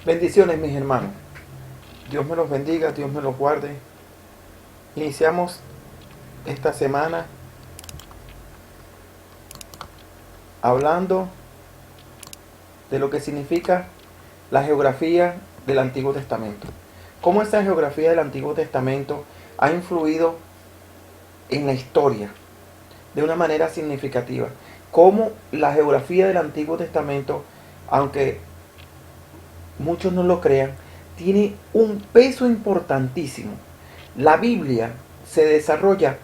Bendiciones, mis hermanos. Dios me los bendiga, Dios me los guarde. Iniciamos esta semana hablando de lo que significa la geografía del Antiguo Testamento. Cómo esa geografía del Antiguo Testamento ha influido en la historia de una manera significativa. Cómo la geografía del Antiguo Testamento, aunque muchos no lo crean, tiene un peso importantísimo. La Biblia se desarrolla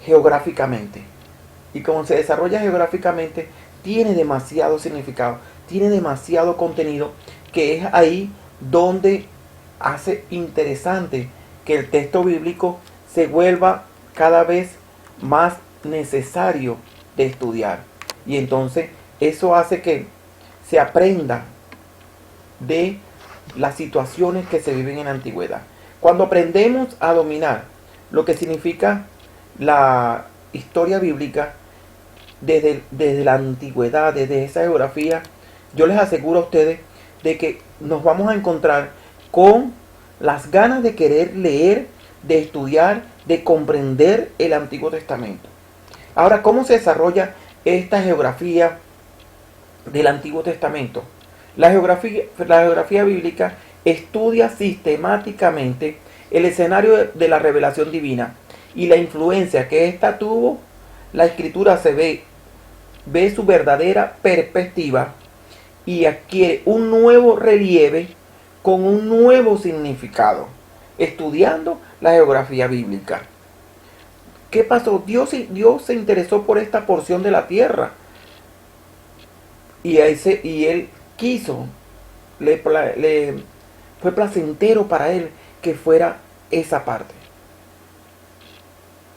geográficamente. Y como se desarrolla geográficamente, tiene demasiado significado, tiene demasiado contenido, que es ahí donde hace interesante que el texto bíblico se vuelva cada vez más necesario de estudiar. Y entonces eso hace que se aprenda de las situaciones que se viven en la antigüedad. Cuando aprendemos a dominar lo que significa la historia bíblica desde la antigüedad, desde esa geografía, yo les aseguro a ustedes de que nos vamos a encontrar con las ganas de querer leer, de estudiar, de comprender el Antiguo Testamento. Ahora, ¿cómo se desarrolla esta geografía del Antiguo Testamento? La geografía bíblica estudia sistemáticamente el escenario de la revelación divina y la influencia que ésta tuvo. La escritura ve su verdadera perspectiva y adquiere un nuevo relieve con un nuevo significado, estudiando la geografía bíblica. ¿Qué pasó? Dios se interesó por esta porción de la tierra y él quiso, fue placentero para él que fuera esa parte.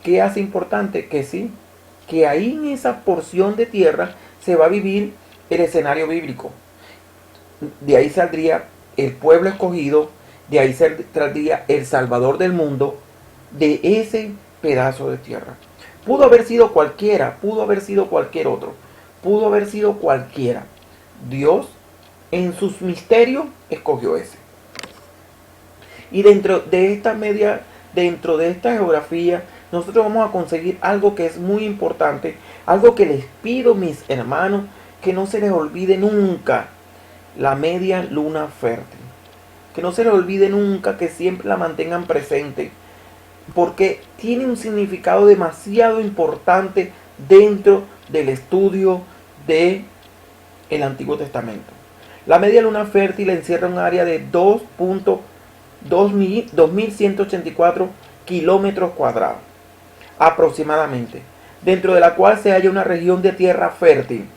¿Qué hace importante? Que sí, que ahí en esa porción de tierra se va a vivir el escenario bíblico. De ahí saldría el pueblo escogido, de ahí saldría el Salvador del mundo, de ese pedazo de tierra. Pudo haber sido cualquiera, pudo haber sido cualquier otro, pudo haber sido cualquiera. Dios en sus misterios escogió ese. Y dentro de esta geografía, nosotros vamos a conseguir algo que es muy importante, algo que les pido, mis hermanos, que no se les olvide nunca: la media luna fértil. Que no se les olvide nunca, que siempre la mantengan presente, porque tiene un significado demasiado importante dentro del estudio del Antiguo Testamento. La media luna fértil encierra un área de 2.184 kilómetros cuadrados aproximadamente, dentro de la cual se halla una región de tierra fértil.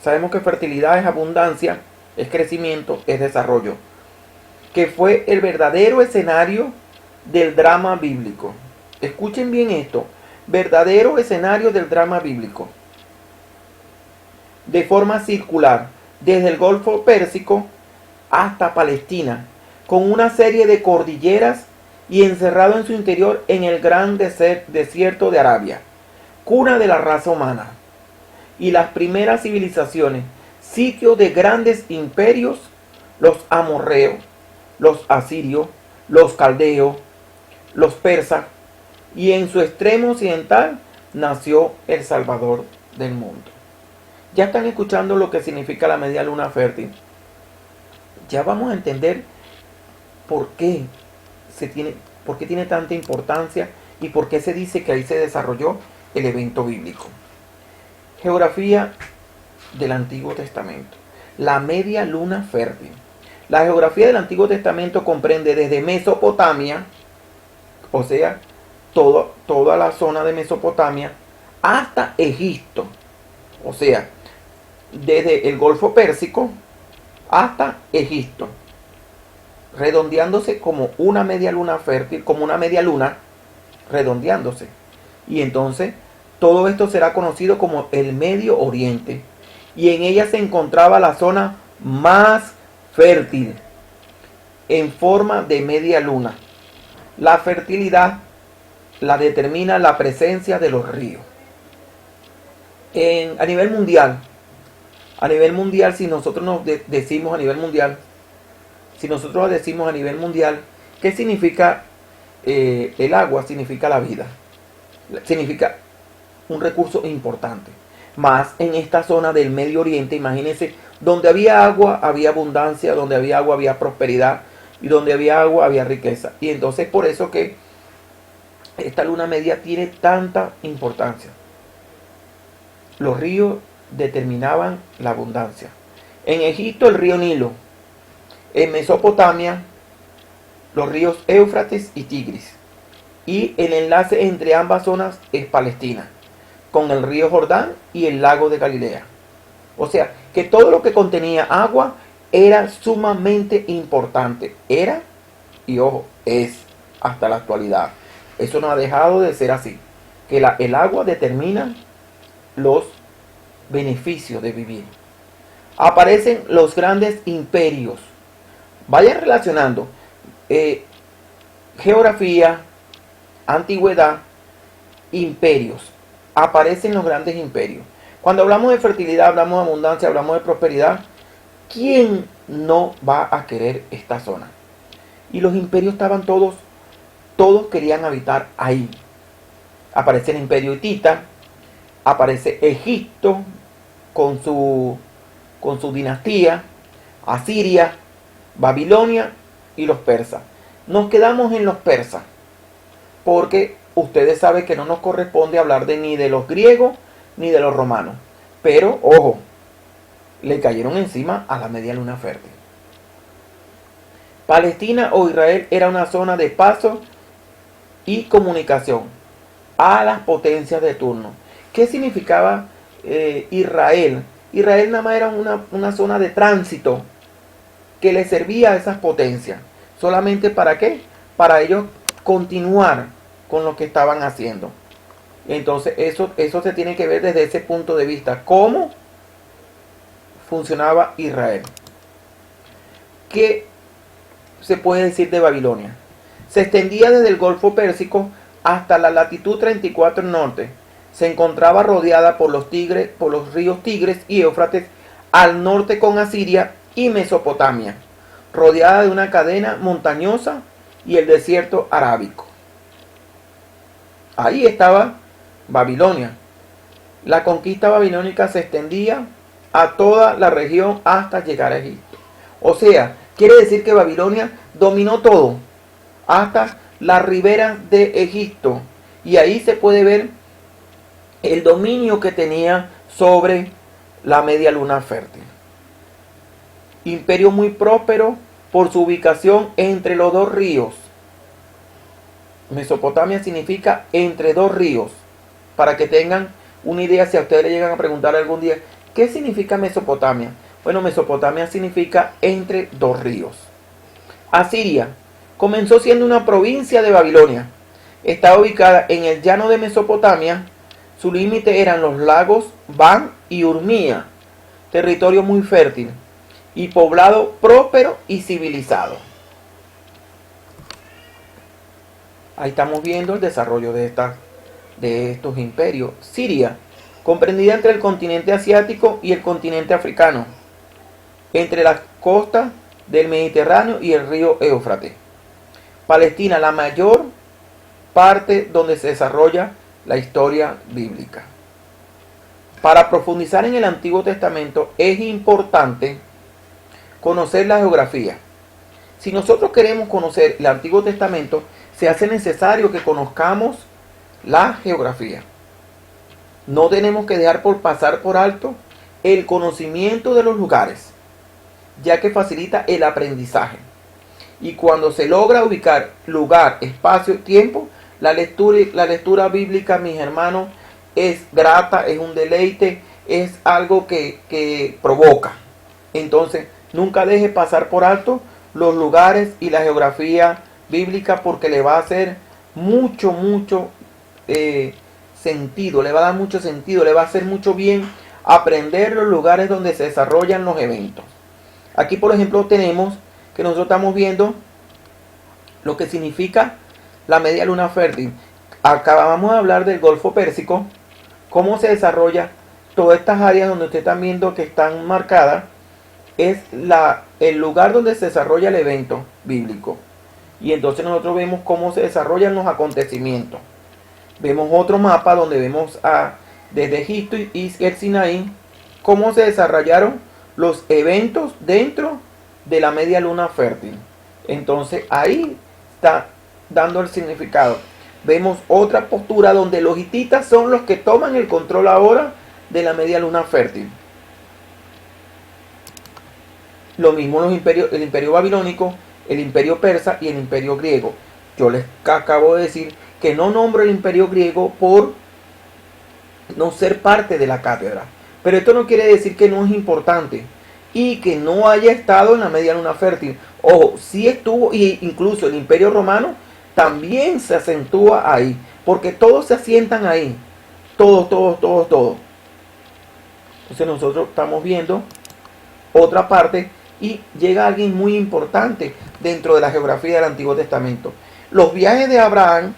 Sabemos que fertilidad es abundancia, es crecimiento, es desarrollo, que fue el verdadero escenario del drama bíblico. Escuchen bien esto: verdadero escenario del drama bíblico. De forma circular, desde el Golfo Pérsico hasta Palestina, con una serie de cordilleras y encerrado en su interior en el gran desierto de Arabia, cuna de la raza humana y las primeras civilizaciones, sitio de grandes imperios, los amorreos, los asirios, los caldeos, los persas, y en su extremo occidental nació el Salvador del mundo. Ya están escuchando lo que significa la media luna fértil. Ya vamos a entender por qué tiene tanta importancia y por qué se dice que ahí se desarrolló el evento bíblico. Geografía del Antiguo Testamento. La media luna fértil. La geografía del Antiguo Testamento comprende desde Mesopotamia, o sea, toda la zona de Mesopotamia, hasta Egipto, o sea, desde el Golfo Pérsico hasta Egipto, redondeándose como una media luna fértil, como una media luna redondeándose. Y entonces todo esto será conocido como el Medio Oriente, y en ella se encontraba la zona más fértil en forma de media luna. La fertilidad la determina la presencia de los ríos. A nivel mundial, si nosotros nos decimos a nivel mundial, si nosotros decimos a nivel mundial, ¿qué significa el agua? Significa la vida, significa un recurso importante. Más en esta zona del Medio Oriente, imagínense, donde había agua había abundancia, donde había agua había prosperidad, y donde había agua había riqueza. Y entonces por eso que esta luna media tiene tanta importancia. Los ríos determinaban la abundancia. En Egipto el río Nilo. En Mesopotamia los ríos Éufrates y Tigris. Y el enlace entre ambas zonas es Palestina, con el río Jordán y el lago de Galilea. O sea, que todo lo que contenía agua era sumamente importante. Era, y ojo, es hasta la actualidad. Eso no ha dejado de ser así. Que el agua determina los beneficios de vivir. Aparecen los grandes imperios. Vayan relacionando geografía, antigüedad, imperios. Aparecen los grandes imperios. Cuando hablamos de fertilidad, hablamos de abundancia, hablamos de prosperidad. ¿Quién no va a querer esta zona? Y los imperios estaban todos querían habitar ahí. Aparece el imperio hitita, aparece Egipto con su dinastía, Asiria, Babilonia y los persas. Nos quedamos en los persas, porque ustedes saben que no nos corresponde hablar ni de los griegos ni de los romanos. Pero, ojo, le cayeron encima a la media luna fértil. Palestina o Israel era una zona de paso y comunicación a las potencias de turno. ¿Qué significaba Israel? Israel nada más era una zona de tránsito que le servía a esas potencias. ¿Solamente para qué? Para ellos continuar con lo que estaban haciendo. Entonces eso se tiene que ver desde ese punto de vista. ¿Cómo funcionaba Israel? ¿Qué se puede decir de Babilonia? Se extendía desde el Golfo Pérsico hasta la latitud 34 norte. Se encontraba rodeada por los ríos Tigres y Éufrates al norte con Asiria y Mesopotamia, rodeada de una cadena montañosa y el desierto arábico. Ahí estaba Babilonia. La conquista babilónica se extendía a toda la región hasta llegar a Egipto. O sea, quiere decir que Babilonia dominó todo, hasta las riberas de Egipto. Y ahí se puede ver el dominio que tenía sobre la media luna fértil. Imperio muy próspero por su ubicación entre los dos ríos. Mesopotamia significa entre dos ríos. Para que tengan una idea, si a ustedes le llegan a preguntar algún día, ¿qué significa Mesopotamia? Bueno, Mesopotamia significa entre dos ríos. Asiria comenzó siendo una provincia de Babilonia. Estaba ubicada en el llano de Mesopotamia. Su límite eran los lagos Van y Urmía, territorio muy fértil y poblado próspero y civilizado. Ahí estamos viendo el desarrollo de estos imperios. Siria, comprendida entre el continente asiático y el continente africano, entre las costas del Mediterráneo y el río Éufrates. Palestina, la mayor parte donde se desarrolla la historia bíblica. Para profundizar en el Antiguo Testamento es importante conocer la geografía. Si nosotros queremos conocer el Antiguo Testamento, se hace necesario que conozcamos la geografía. No tenemos que dejar pasar por alto el conocimiento de los lugares, ya que facilita el aprendizaje. Y cuando se logra ubicar lugar, espacio, tiempo, la lectura bíblica, mis hermanos, es grata, es un deleite, es algo que provoca. Entonces, nunca deje pasar por alto los lugares y la geografía bíblica, porque le va a hacer mucho sentido, le va a dar mucho sentido, le va a hacer mucho bien aprender los lugares donde se desarrollan los eventos. Aquí, por ejemplo, tenemos que nosotros estamos viendo lo que significa la media luna fértil. Acabamos de hablar del Golfo Pérsico, cómo se desarrolla todas estas áreas donde ustedes están viendo que están marcadas. es el lugar donde se desarrolla el evento bíblico. Y entonces nosotros vemos cómo se desarrollan los acontecimientos. Vemos otro mapa donde vemos desde Egipto y el Sinaí cómo se desarrollaron los eventos dentro de la media luna fértil. Entonces ahí está dando el significado. Vemos otra postura donde los hititas son los que toman el control ahora de la media luna fértil. Lo mismo el imperio babilónico, el imperio persa y el imperio griego. Yo les acabo de decir que no nombro el imperio griego por no ser parte de la cátedra. Pero esto no quiere decir que no es importante y que no haya estado en la media luna fértil. Ojo, sí estuvo, y incluso el imperio romano también se acentúa ahí, porque todos se asientan ahí. Todos. Entonces nosotros estamos viendo otra parte y llega alguien muy importante dentro de la geografía del Antiguo Testamento. Los viajes de Abraham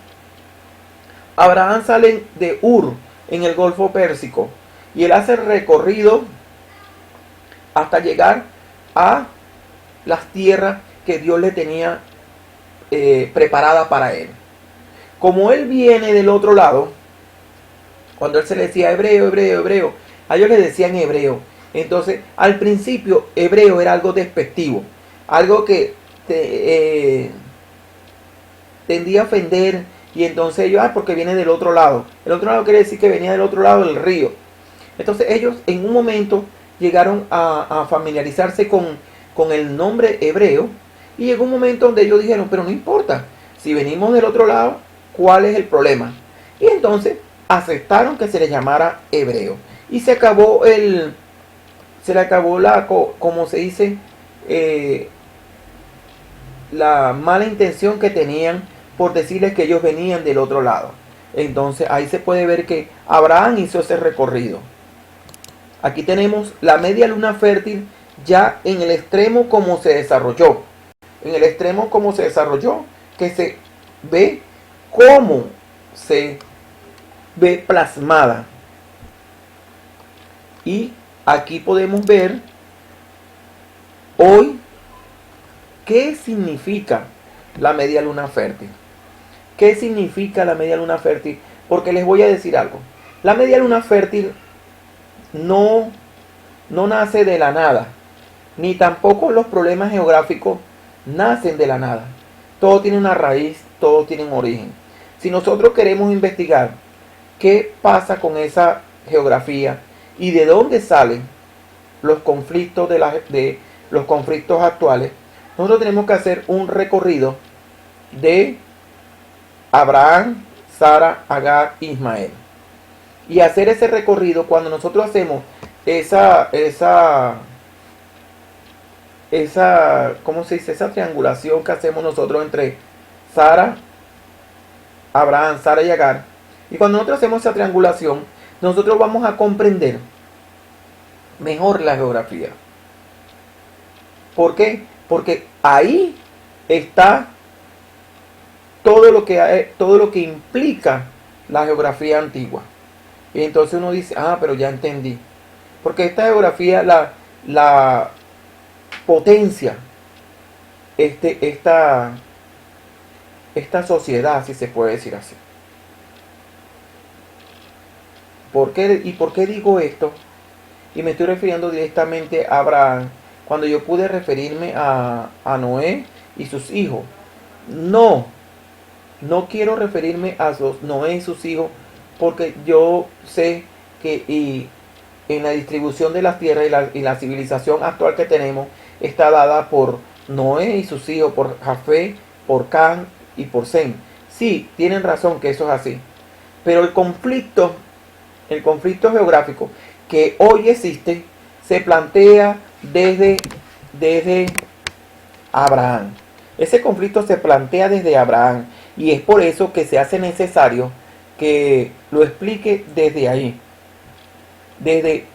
sale de Ur en el Golfo Pérsico y él hace el recorrido hasta llegar a las tierras que Dios le tenía preparada para él. Como él viene del otro lado, cuando él se le decía hebreo, a ellos les decían hebreo. Entonces, al principio, hebreo era algo despectivo, algo que tendía a ofender, y entonces ellos, porque viene del otro lado. El otro lado quiere decir que venía del otro lado del río. Entonces ellos en un momento llegaron a familiarizarse con el nombre hebreo, y llegó un momento donde ellos dijeron, pero no importa, si venimos del otro lado, ¿cuál es el problema? Y entonces aceptaron que se les llamara hebreo. Y se le acabó como se dice, la mala intención que tenían por decirles que ellos venían del otro lado. Entonces ahí se puede ver que Abraham hizo ese recorrido. Aquí tenemos la media luna fértil ya en el extremo como se desarrolló. En el extremo como se desarrolló, que se ve cómo se ve plasmada. Y aquí podemos ver hoy qué significa la media luna fértil. ¿Qué significa la media luna fértil? Porque les voy a decir algo. La media luna fértil no nace de la nada, ni tampoco los problemas geográficos nacen de la nada. Todo tiene una raíz, todo tiene un origen. Si nosotros queremos investigar qué pasa con esa geografía y de dónde salen los conflictos de los conflictos actuales, nosotros tenemos que hacer un recorrido de Abraham, Sara, Agar, Ismael. Y hacer ese recorrido, cuando nosotros hacemos ¿cómo se dice? Esa triangulación que hacemos nosotros entre Abraham, Sara y Agar. Y cuando nosotros hacemos esa triangulación, nosotros vamos a comprender mejor la geografía. ¿Por qué? Porque ahí está todo lo que implica la geografía antigua. Y entonces uno dice, pero ya entendí. Porque esta geografía la potencia esta sociedad, si se puede decir así. ¿Por qué digo esto? Y me estoy refiriendo directamente a Abraham, cuando yo pude referirme a Noé y sus hijos. No quiero referirme a Noé y sus hijos, porque yo sé que en la distribución de las tierras y la civilización actual que tenemos está dada por Noé y sus hijos, por Jafé, por Can y por Sem. Sí, tienen razón que eso es así. Pero el conflicto geográfico que hoy existe se plantea desde Abraham. Ese conflicto se plantea desde Abraham, y es por eso que se hace necesario que lo explique desde ahí. Desde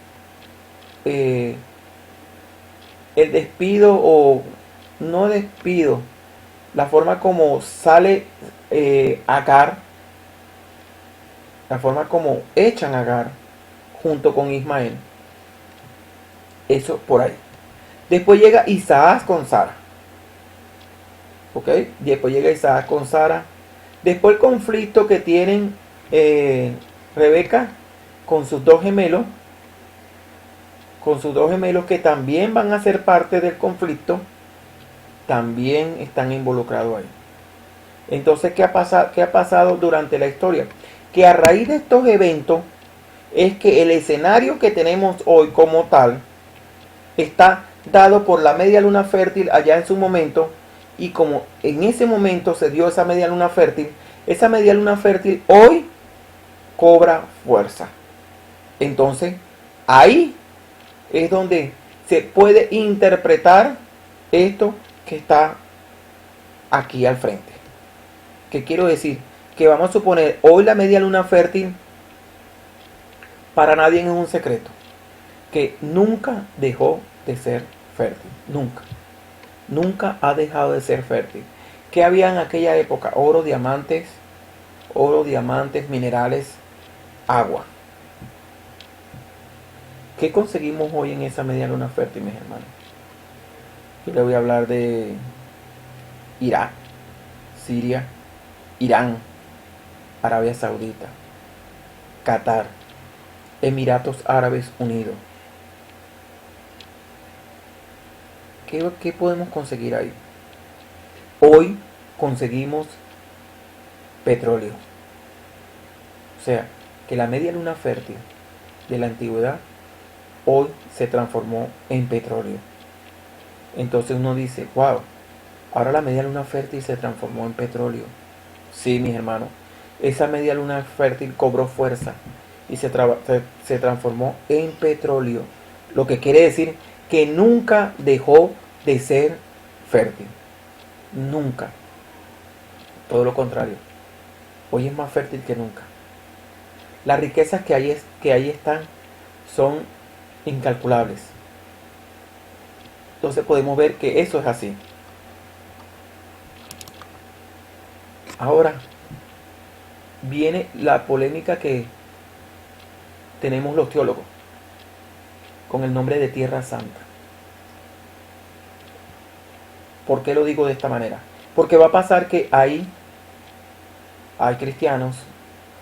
el despido, o no despido, la forma como sale Agar, la forma como echan a Agar junto con Ismael. Eso por ahí. Después llega Isaac con Sara. ¿Ok? Después llega Isaac con Sara. Después el conflicto que tienen Rebeca con sus dos gemelos. Con sus dos gemelos que también van a ser parte del conflicto. También están involucrados ahí. Entonces, ¿qué ha pasado durante la historia? Que a raíz de estos eventos es que el escenario que tenemos hoy como tal está dado por la media luna fértil allá en su momento, y como en ese momento se dio esa media luna fértil hoy cobra fuerza. Entonces, ahí es donde se puede interpretar esto que está aquí al frente. ¿Qué quiero decir? Que vamos a suponer, hoy la media luna fértil para nadie es un secreto, que nunca dejó de ser fértil, nunca ha dejado de ser fértil. ¿Qué había en aquella época? Oro, diamantes, minerales, agua. ¿Qué conseguimos hoy en esa media luna fértil, mis hermanos? Yo le voy a hablar de Irak, Siria, Irán, Arabia Saudita, Qatar, Emiratos Árabes Unidos. ¿Qué podemos conseguir ahí? Hoy conseguimos petróleo. O sea, que la media luna fértil de la antigüedad hoy se transformó en petróleo. Entonces uno dice, wow, ahora la media luna fértil se transformó en petróleo. Sí, mis hermanos, esa media luna fértil cobró fuerza y se transformó en petróleo. Lo que quiere decir que nunca dejó de ser fértil. Nunca. Todo lo contrario. Hoy es más fértil que nunca. Las riquezas que ahí están son incalculables. Entonces podemos ver que eso es así. Ahora viene la polémica que tenemos los teólogos con el nombre de Tierra Santa. ¿Por qué lo digo de esta manera? Porque va a pasar que hay cristianos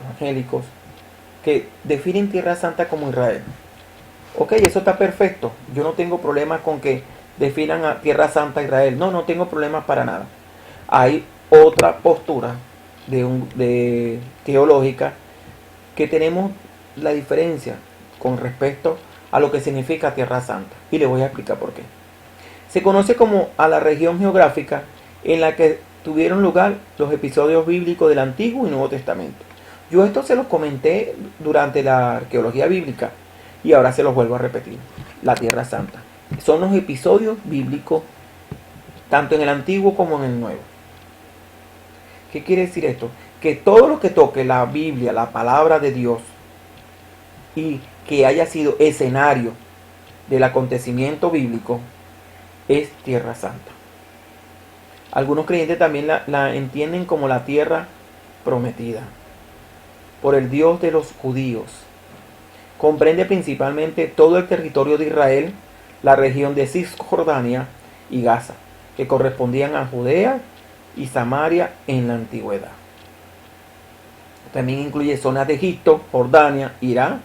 evangélicos que definen Tierra Santa como Israel. Ok, eso está perfecto. Yo no tengo problemas con que definan a Tierra Santa Israel. No tengo problemas para nada. Hay otra postura de teológica que tenemos la diferencia con respecto a lo que significa Tierra Santa. Y le voy a explicar por qué. Se conoce como a la región geográfica en la que tuvieron lugar los episodios bíblicos del Antiguo y Nuevo Testamento. Yo esto se los comenté durante la arqueología bíblica y ahora se los vuelvo a repetir. La Tierra Santa. Son los episodios bíblicos tanto en el Antiguo como en el Nuevo. ¿Qué quiere decir esto? Que todo lo que toque la Biblia, la palabra de Dios, y que haya sido escenario del acontecimiento bíblico, es Tierra Santa. Algunos creyentes también la entienden como la tierra prometida por el Dios de los judíos. Comprende principalmente todo el territorio de Israel, la región de Cisjordania y Gaza, que correspondían a Judea y Samaria en la antigüedad. También incluye zonas de Egipto, Jordania, Irán,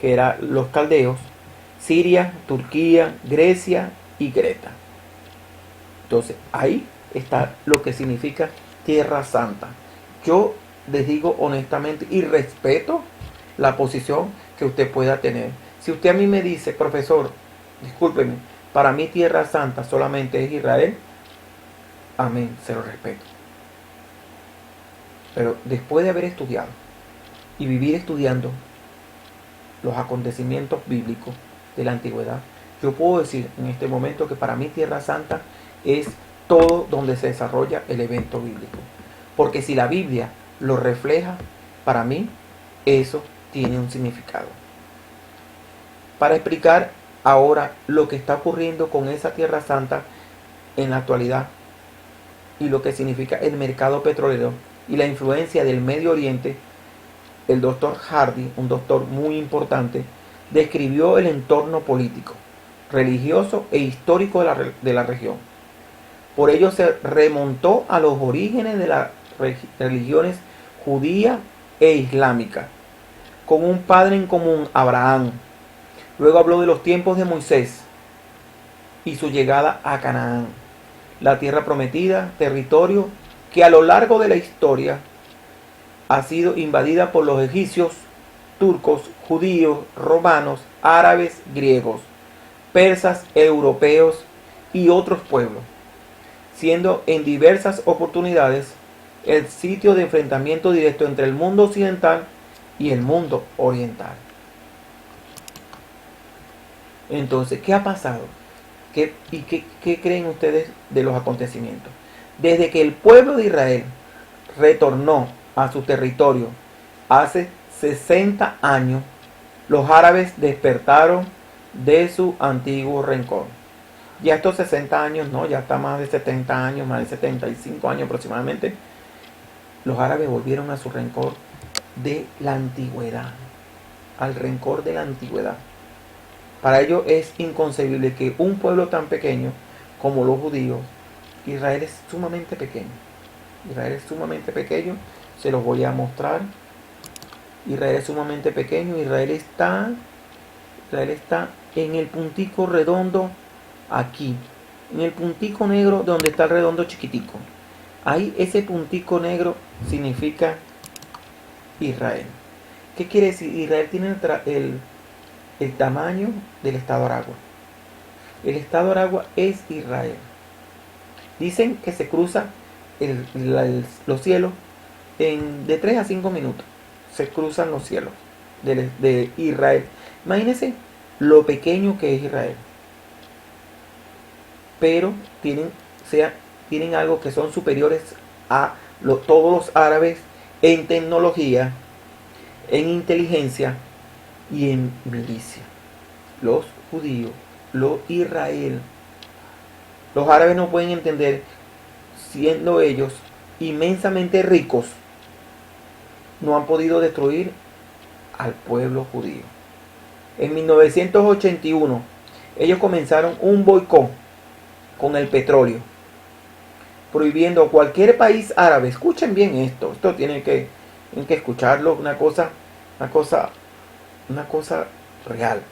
que eran los caldeos, Siria, Turquía, Grecia y Creta. Entonces, ahí está lo que significa Tierra Santa. Yo les digo honestamente y respeto la posición que usted pueda tener. Si usted a mí me dice, profesor, discúlpeme, para mí Tierra Santa solamente es Israel, amén, se lo respeto. Pero después de haber estudiado y vivir estudiando los acontecimientos bíblicos de la antigüedad, yo puedo decir en este momento que para mí Tierra Santa es todo donde se desarrolla el evento bíblico. Porque si la Biblia lo refleja, para mí eso tiene un significado. Para explicar ahora lo que está ocurriendo con esa Tierra Santa en la actualidad y lo que significa el mercado petrolero y la influencia del Medio Oriente, el doctor Hardy, un doctor muy importante, describió el entorno político, religioso e histórico de la región. Por ello se remontó a los orígenes de las religiones judía e islámica, con un padre en común, Abraham. Luego habló de los tiempos de Moisés y su llegada a Canaán, la tierra prometida, territorio que a lo largo de la historia ha sido invadida por los egipcios, turcos, judíos, romanos, árabes, griegos, persas, europeos y otros pueblos, siendo en diversas oportunidades el sitio de enfrentamiento directo entre el mundo occidental y el mundo oriental. Entonces, ¿qué ha pasado? ¿Qué creen ustedes de los acontecimientos? Desde que el pueblo de Israel retornó a su territorio hace 60 años, los árabes despertaron de su antiguo rencor. Ya estos 60 años, no, ya está más de 70 años, más de 75 años aproximadamente, los árabes volvieron a su rencor de la antigüedad, al rencor de la antigüedad. Para ellos es inconcebible que un pueblo tan pequeño como los judíos, Israel es sumamente pequeño. Israel es sumamente pequeño, se los voy a mostrar. Israel es sumamente pequeño, Israel está en el puntico redondo aquí, en el puntico negro donde está el redondo chiquitico. Ahí ese puntico negro significa Israel. ¿Qué quiere decir? Israel tiene el tamaño del estado Aragua. El estado Aragua es Israel. Dicen que se cruza los cielos de 3 a 5 minutos. Se cruzan los cielos de Israel. Imagínense lo pequeño que es Israel. Pero tienen algo que son superiores a todos los árabes en tecnología, en inteligencia y en milicia. Los judíos, Israel. Los árabes no pueden entender, siendo ellos inmensamente ricos, no han podido destruir al pueblo judío. En 1981, ellos comenzaron un boicot con el petróleo, prohibiendo a cualquier país árabe, escuchen bien esto tienen que escucharlo, una cosa real,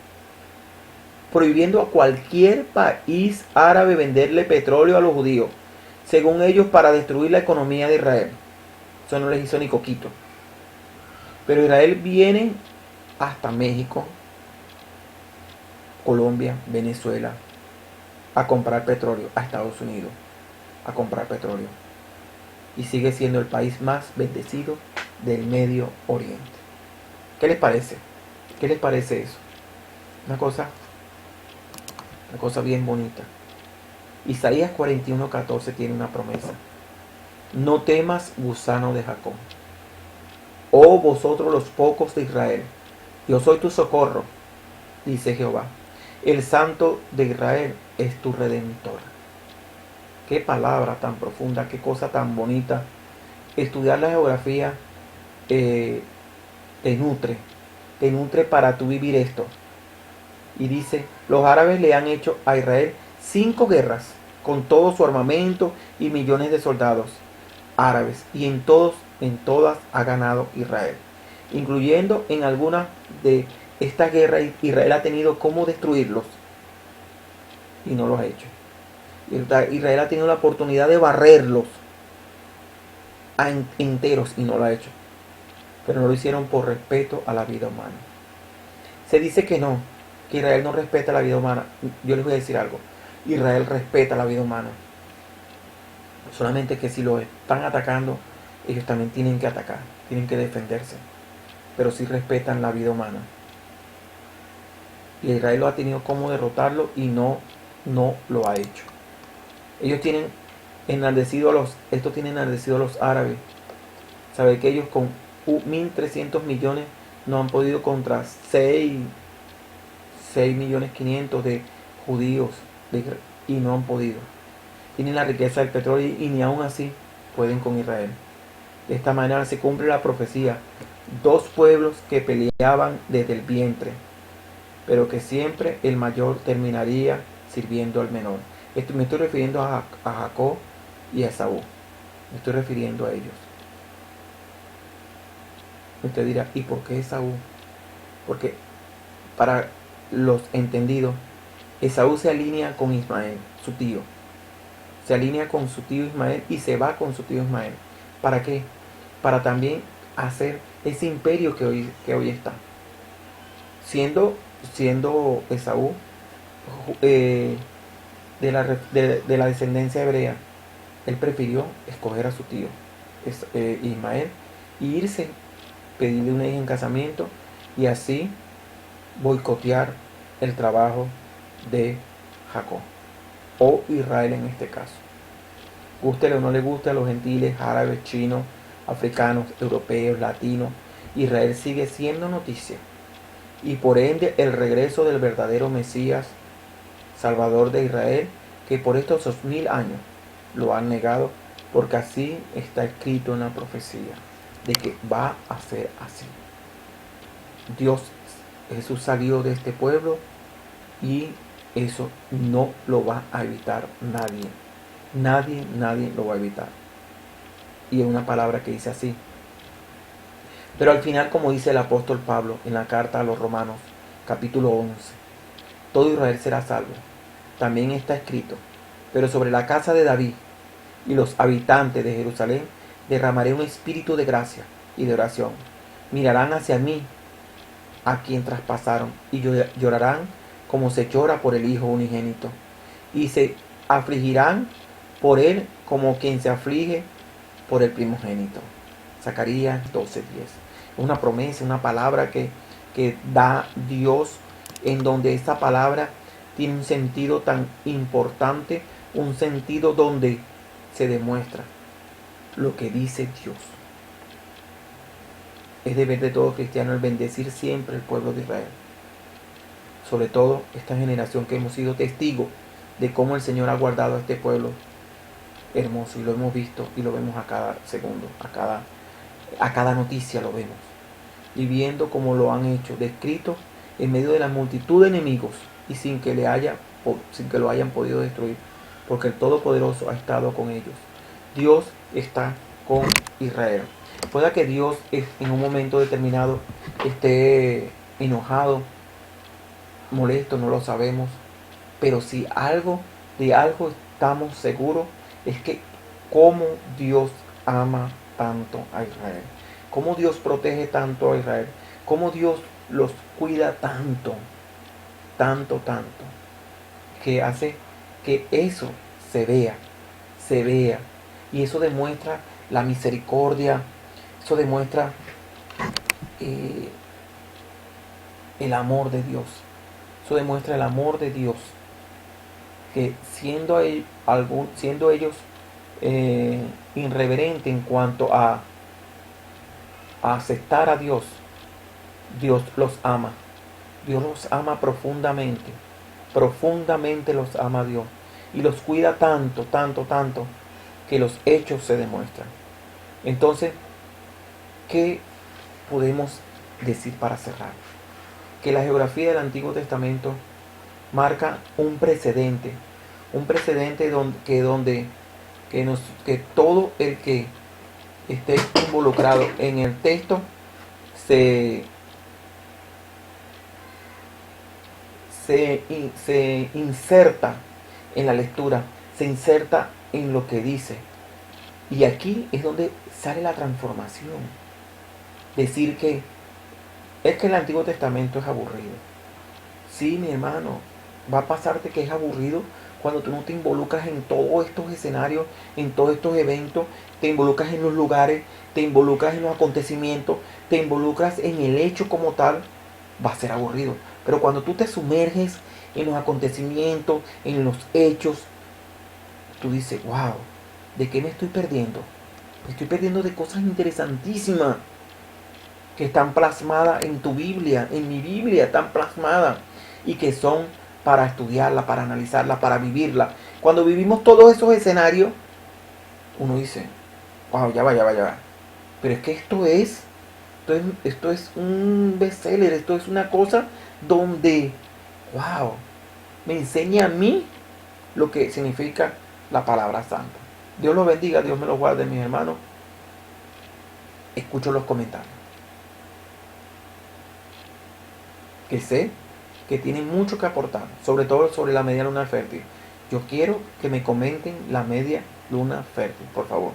prohibiendo a cualquier país árabe venderle petróleo a los judíos, según ellos, para destruir la economía de Israel. Eso no les hizo ni coquito. Pero Israel viene hasta México, Colombia, Venezuela, a comprar petróleo, a Estados Unidos, a comprar petróleo. Y sigue siendo el país más bendecido del Medio Oriente. ¿Qué les parece? ¿Qué les parece eso? Una cosa bien bonita. Isaías 41:14 tiene una promesa. No temas, gusano de Jacob. Oh vosotros los pocos de Israel, yo soy tu socorro, dice Jehová. El Santo de Israel es tu Redentor. Qué palabra tan profunda, qué cosa tan bonita. Estudiar la geografía te nutre para tu vivir esto. Y dice, los árabes le han hecho a Israel 5 guerras, con todo su armamento y millones de soldados árabes, y en todas ha ganado Israel, incluyendo en algunas de estas guerras. Israel ha tenido cómo destruirlos y no lo ha hecho. Israel ha tenido la oportunidad de barrerlos enteros y no lo ha hecho, pero no lo hicieron por respeto a la vida humana. Se dice que Israel no respeta la vida humana. Yo les voy a decir algo: Israel respeta la vida humana, solamente que si lo están atacando, ellos también tienen que atacar, tienen que defenderse, pero sí respetan la vida humana. Y Israel lo ha tenido como derrotarlo y no lo ha hecho. Ellos tienen enardecido a los árabes. Sabe que ellos con 1.300 millones no han podido contra 6.500.000 de judíos y no han podido. Tienen la riqueza del petróleo y ni aún así pueden con Israel. De esta manera se cumple la profecía: 2 pueblos que peleaban desde el vientre. pero que siempre el mayor terminaría sirviendo al menor. Me estoy refiriendo a Jacob y a Esaú. Me estoy refiriendo a ellos. Usted dirá, ¿y por qué Esaú? Porque para los entendidos, Esaú se alinea con Ismael, su tío. Se alinea con su tío Ismael y se va con su tío Ismael. ¿Para qué? Para también hacer ese imperio que hoy está. Siendo Esaú de la descendencia hebrea, él prefirió escoger a su tío Ismael e irse, pedirle una hija en casamiento y así boicotear el trabajo de Jacob o Israel en este caso. Gústele o no le guste a los gentiles, árabes, chinos, africanos, europeos, latinos, Israel sigue siendo noticia y por ende el regreso del verdadero Mesías, Salvador de Israel, que por estos 2000 años lo han negado, porque así está escrito en la profecía de que va a ser así. Jesús salió de este pueblo y eso no lo va a evitar nadie. Nadie lo va a evitar. Y es una palabra que dice así. Pero al final, como dice el apóstol Pablo en la carta a los Romanos, capítulo 11, todo Israel será salvo. También está escrito, pero sobre la casa de David y los habitantes de Jerusalén derramaré un espíritu de gracia y de oración. Mirarán hacia mí, a quien traspasaron, y llorarán como se llora por el Hijo unigénito, y se afligirán por él como quien se aflige por el primogénito. Zacarías 12:10. Es una promesa, una palabra que da Dios, en donde esta palabra tiene un sentido tan importante, un sentido donde se demuestra lo que dice Dios. Es deber de todo cristiano el bendecir siempre el pueblo de Israel. Sobre todo esta generación que hemos sido testigos de cómo el Señor ha guardado a este pueblo hermoso, y lo hemos visto y lo vemos a cada segundo, a cada noticia lo vemos, y viendo cómo lo han hecho, descrito en medio de la multitud de enemigos y sin que lo hayan podido destruir, porque el Todopoderoso ha estado con ellos. Dios está con Israel. Pueda que Dios en un momento determinado esté enojado, molesto, no lo sabemos, pero si de algo estamos seguros, es que cómo Dios ama tanto a Israel, cómo Dios protege tanto a Israel, cómo Dios los cuida tanto, que hace que eso se vea, y eso demuestra la misericordia, eso demuestra el amor de Dios, eso demuestra el amor de Dios, que siendo ellos irreverentes en cuanto a aceptar a Dios, Dios los ama. Dios los ama profundamente los ama Dios, y los cuida tanto, que los hechos se demuestran. Entonces, ¿qué podemos decir para cerrar? Que la geografía del Antiguo Testamento marca un precedente que todo el que esté involucrado en el texto se inserta en la lectura, se inserta en lo que dice. Y aquí es donde sale la transformación. Decir que es que el Antiguo Testamento es aburrido. Sí, mi hermano, va a pasarte que es aburrido cuando tú no te involucras en todos estos escenarios, en todos estos eventos, te involucras en los lugares, te involucras en los acontecimientos, te involucras en el hecho como tal, va a ser aburrido. Pero cuando tú te sumerges en los acontecimientos, en los hechos, tú dices, wow, ¿de qué me estoy perdiendo? Me estoy perdiendo de cosas interesantísimas que están plasmadas en tu Biblia, en mi Biblia, están plasmadas, y que son para estudiarla, para analizarla, para vivirla. Cuando vivimos todos esos escenarios, uno dice, wow, ya va. Pero es que esto es Esto es un bestseller, esto es una cosa donde, wow, me enseña a mí lo que significa la palabra santa. Dios los bendiga, Dios me los guarde, mis hermanos. Escucho los comentarios, que sé que tienen mucho que aportar, sobre todo sobre la media luna fértil. Yo quiero que me comenten la media luna fértil, por favor.